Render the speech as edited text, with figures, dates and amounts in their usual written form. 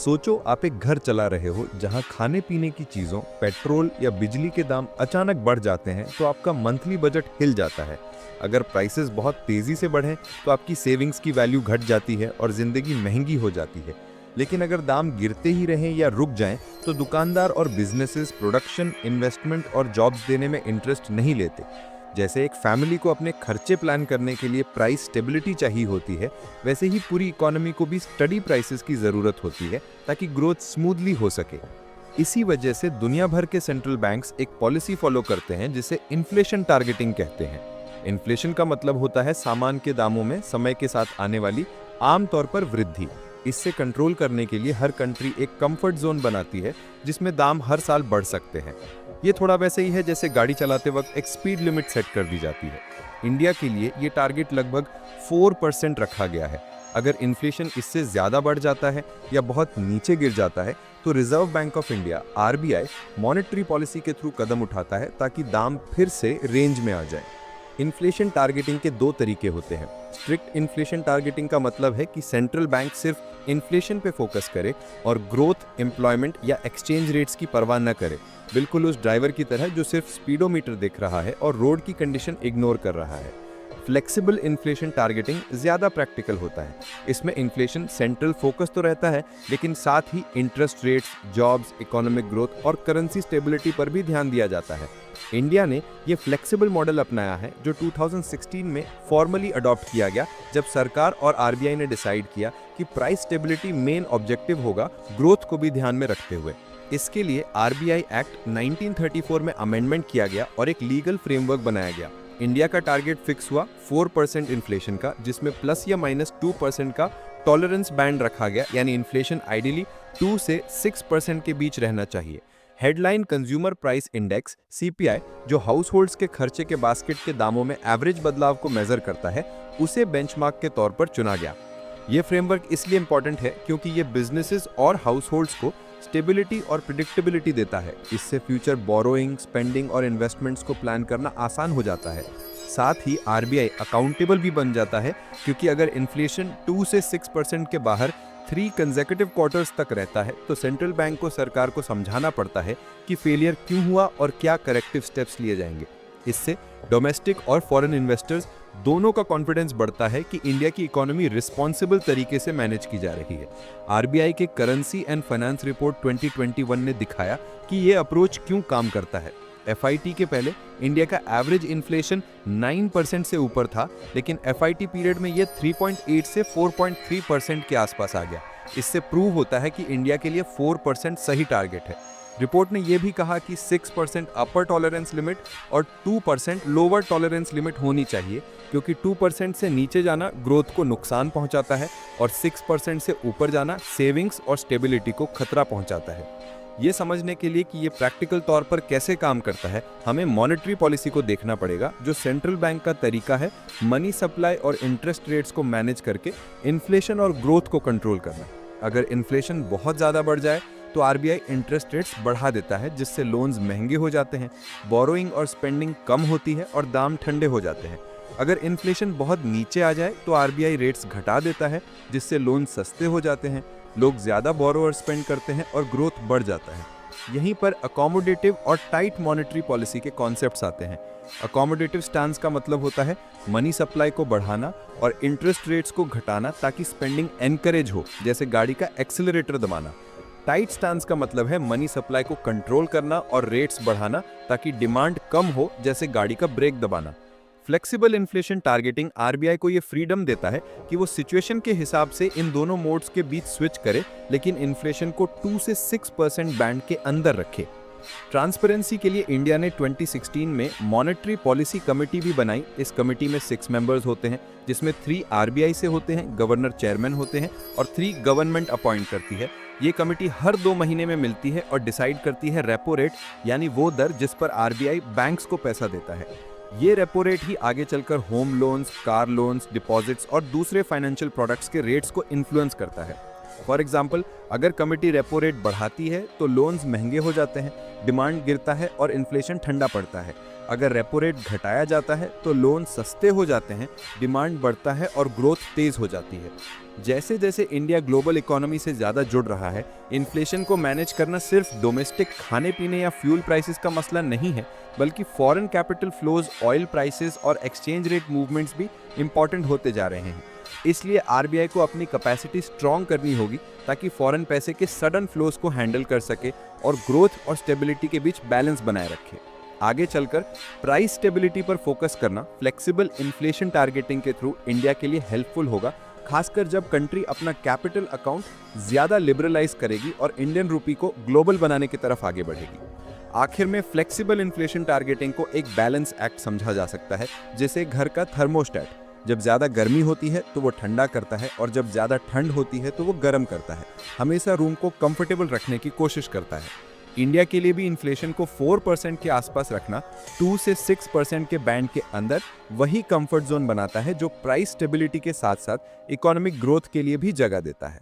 सोचो आप एक घर चला रहे हो जहां खाने पीने की चीजों, पेट्रोल या बिजली के दाम अचानक बढ़ जाते हैं तो आपका मंथली बजट हिल जाता है। अगर प्राइसेस बहुत तेजी से बढ़ें तो आपकी सेविंग्स की वैल्यू घट जाती है और जिंदगी महंगी हो जाती है। लेकिन अगर दाम गिरते ही रहें या रुक जाएं तो दुकानदार और बिजनेसेस प्रोडक्शन, इन्वेस्टमेंट और जॉब्स देने में इंटरेस्ट नहीं लेते। जैसे एक फैमिली को अपने खर्चे प्लान करने के लिए प्राइस स्टेबिलिटी चाहिए होती है, वैसे ही पूरी इकोनॉमी को भी स्टडी प्राइसेस की ज़रूरत होती है ताकि ग्रोथ स्मूथली हो सके। इसी वजह से दुनिया भर के सेंट्रल बैंक्स एक पॉलिसी फॉलो करते हैं जिसे इन्फ्लेशन टारगेटिंग कहते हैं। इन्फ्लेशन का मतलब होता है सामान के दामों में समय के साथ आने वाली आमतौर पर वृद्धि। इससे कंट्रोल करने के लिए हर कंट्री एक कंफर्ट जोन बनाती है जिसमें दाम हर साल बढ़ सकते हैं। ये थोड़ा वैसे ही है जैसे गाड़ी चलाते वक्त एक स्पीड लिमिट सेट कर दी जाती है। इंडिया के लिए ये टारगेट लगभग 4% रखा गया है। अगर इन्फ्लेशन इससे ज़्यादा बढ़ जाता है या बहुत नीचे गिर जाता है तो reserve bank of India (RBI) monetary policy के थ्रू कदम उठाता है ताकि दाम फिर से रेंज में आ जाए। इन्फ्लेशन टारगेटिंग के दो तरीके होते हैं। स्ट्रिक्ट इन्फ्लेशन टारगेटिंग का मतलब है कि सेंट्रल बैंक सिर्फ इन्फ्लेशन पे फोकस करे और ग्रोथ, एम्प्लॉयमेंट या एक्सचेंज रेट्स की परवाह न करे, बिल्कुल उस ड्राइवर की तरह जो सिर्फ स्पीडोमीटर देख रहा है और रोड की कंडीशन इग्नोर कर रहा है। फ्लेक्सिबल इन्फ्लेशन टारगेटिंग ज़्यादा प्रैक्टिकल होता है। इसमें इन्फ्लेशन सेंट्रल फोकस तो रहता है, लेकिन साथ ही interest rates, jobs, economic growth और करेंसी स्टेबिलिटी पर भी ध्यान दिया जाता है। इंडिया ने ये फ्लेक्सिबल मॉडल अपनाया है जो 2016 में फॉर्मली अडॉप्ट किया गया, जब सरकार और RBI ने डिसाइड किया कि प्राइस स्टेबिलिटी मेन ऑब्जेक्टिव होगा, ग्रोथ को भी ध्यान में रखते हुए। इसके लिए RBI एक्ट 1934 में अमेंडमेंट किया गया और एक लीगल फ्रेमवर्क बनाया गया। इंडिया का टारगेट फिक्स हुआ 4% इन्फ्लेशन का, जिसमें प्लस या माइनस 2% का टॉलरेंस बैंड रखा गया, यानी इन्फ्लेशन आइडियली 2 से 6% के बीच रहना चाहिए। Headline consumer price index (CPI), जो हाउस होल्ड्स के खर्चे के बास्केट के दामों में एवरेज बदलाव को मेजर करता है, उसे बेंचमार्क के तौर पर चुना गया। ये फ्रेमवर्क इसलिए इम्पोर्टेंट है क्योंकि ये बिजनेसेस और हाउस होल्ड्स को स्टेबिलिटी और प्रिडिक्टेबिलिटी देता है। इससे फ्यूचर बोरोइंग, स्पेंडिंग और इन्वेस्टमेंट्स को प्लान करना आसान हो जाता है। साथ ही RBI अकाउंटेबल भी बन जाता है, क्योंकि अगर इन्फ्लेशन 2 से 6% के बाहर 3 कंसेक्यूटिव क्वार्टर्स तक रहता है तो सेंट्रल बैंक को सरकार को समझाना पड़ता है कि फेलियर क्यों हुआ और क्या करेक्टिव स्टेप्स लिए जाएंगे। इससे डोमेस्टिक और फॉरेन इन्वेस्टर्स दोनों का कॉन्फिडेंस बढ़ता है कि इंडिया की इकोनॉमी रिस्पॉन्सिबल तरीके से मैनेज की जा रही है। RBI के करेंसी एंड फाइनेंस रिपोर्ट 2021 ने दिखाया कि ये अप्रोच क्यों काम करता है। FIT के पहले इंडिया का एवरेज इन्फ्लेशन 9% से ऊपर था, लेकिन FIT पीरियड में ये 3.8 से 4.3% के आसपास आ गया। इससे प्रूव होता है कि इंडिया के लिए 4% सही टारगेट है। रिपोर्ट ने यह भी कहा कि 6% अपर टॉलरेंस लिमिट और 2% लोअर टॉलरेंस लिमिट होनी चाहिए, क्योंकि 2% से नीचे जाना ग्रोथ को नुकसान पहुंचाता है और 6% से ऊपर जाना सेविंग्स और स्टेबिलिटी को खतरा पहुंचाता है। ये समझने के लिए कि ये प्रैक्टिकल तौर पर कैसे काम करता है, हमें मॉनेटरी पॉलिसी को देखना पड़ेगा, जो सेंट्रल बैंक का तरीका है मनी सप्लाई और इंटरेस्ट रेट्स को मैनेज करके इन्फ्लेशन और ग्रोथ को कंट्रोल करना। अगर इन्फ्लेशन बहुत ज़्यादा बढ़ जाए तो RBI इंटरेस्ट रेट्स बढ़ा देता है, जिससे लोन्स महंगे हो जाते हैं, बोरोइंग और स्पेंडिंग कम होती है और दाम ठंडे हो जाते हैं। अगर इन्फ्लेशन बहुत नीचे आ जाए तो RBI रेट्स घटा देता है, जिससे लोन सस्ते हो जाते हैं, लोग ज़्यादा बोरो और स्पेंड करते हैं और ग्रोथ बढ़ जाता है। यहीं पर अकोमोडेटिव और टाइट मॉनेटरी पॉलिसी के कॉन्सेप्ट्स आते हैं। अकोमोडेटिव स्टांस का मतलब होता है मनी सप्लाई को बढ़ाना और इंटरेस्ट रेट्स को घटाना ताकि स्पेंडिंग एनकरेज हो, जैसे गाड़ी का एक्सेलरेटर दबाना। टाइट स्टांस का मतलब है मनी सप्लाई को कंट्रोल करना और रेट्स बढ़ाना ताकि डिमांड कम हो, जैसे गाड़ी का ब्रेक दबाना। फ्लेक्सिबल इन्फ्लेशन टारगेटिंग RBI को ये फ्रीडम देता है कि वो सिचुएशन के हिसाब से इन दोनों मोड्स के बीच स्विच करे, लेकिन इन्फ्लेशन को 2 से 6% बैंड के अंदर रखे। ट्रांसपेरेंसी के लिए इंडिया ने 2016 में मॉनेटरी पॉलिसी कमेटी भी बनाई। इस कमेटी में 6 मेंबर्स होते हैं, जिसमें 3 RBI से होते हैं, गवर्नर चेयरमैन होते हैं और 3 गवर्नमेंट अपॉइंट करती है। ये कमेटी हर 2 महीने में मिलती है और डिसाइड करती है रेपो रेट, यानी वो दर जिस पर RBI बैंक्स को पैसा देता है। ये रेपो रेट ही आगे चलकर home loans, car loans, deposits और दूसरे फाइनेंशियल प्रोडक्ट्स के रेट्स को इन्फ्लुएंस करता है। फॉर एग्जाम्पल, अगर कमेटी रेपो रेट बढ़ाती है तो लोन्स महंगे हो जाते हैं, डिमांड गिरता है और इन्फ्लेशन ठंडा पड़ता है। अगर रेपो रेट घटाया जाता है तो लोन सस्ते हो जाते हैं, डिमांड बढ़ता है और ग्रोथ तेज हो जाती है। जैसे जैसे इंडिया ग्लोबल इकोनॉमी से ज़्यादा जुड़ रहा है, इन्फ्लेशन को मैनेज करना सिर्फ डोमेस्टिक खाने पीने या फ्यूल प्राइसेस का मसला नहीं है, बल्कि foreign capital flows, oil prices और एक्सचेंज रेट मूवमेंट्स भी इंपॉर्टेंट होते जा रहे हैं। इसलिए आरबीआई को अपनी कैपेसिटी स्ट्रॉन्ग करनी होगी ताकि फॉरेन पैसे के सडन फ्लोज को हैंडल कर सके और ग्रोथ और स्टेबिलिटी के बीच बैलेंस बनाए रखे। आगे चलकर प्राइस स्टेबिलिटी पर फोकस करना फ्लेक्सिबल इन्फ्लेशन टारगेटिंग के थ्रू इंडिया के लिए हेल्पफुल होगा, खासकर जब कंट्री अपना कैपिटल अकाउंट ज़्यादा लिबरलाइज करेगी और इंडियन रूपी को ग्लोबल बनाने की तरफ आगे बढ़ेगी। आखिर में फ्लेक्सिबल इन्फ्लेशन टारगेटिंग को एक बैलेंस एक्ट समझा जा सकता है, जैसे घर का थर्मोस्टेट। जब ज़्यादा गर्मी होती है तो वो ठंडा करता है और जब ज़्यादा ठंड होती है तो वो गर्म करता है, हमेशा रूम को कंफर्टेबल रखने की कोशिश करता है। इंडिया के लिए भी इन्फ्लेशन को 4% के आसपास रखना 2 से 6% के बैंड के अंदर वही कंफर्ट जोन बनाता है जो प्राइस स्टेबिलिटी के साथ साथ इकोनॉमिक ग्रोथ के लिए भी जगह देता है।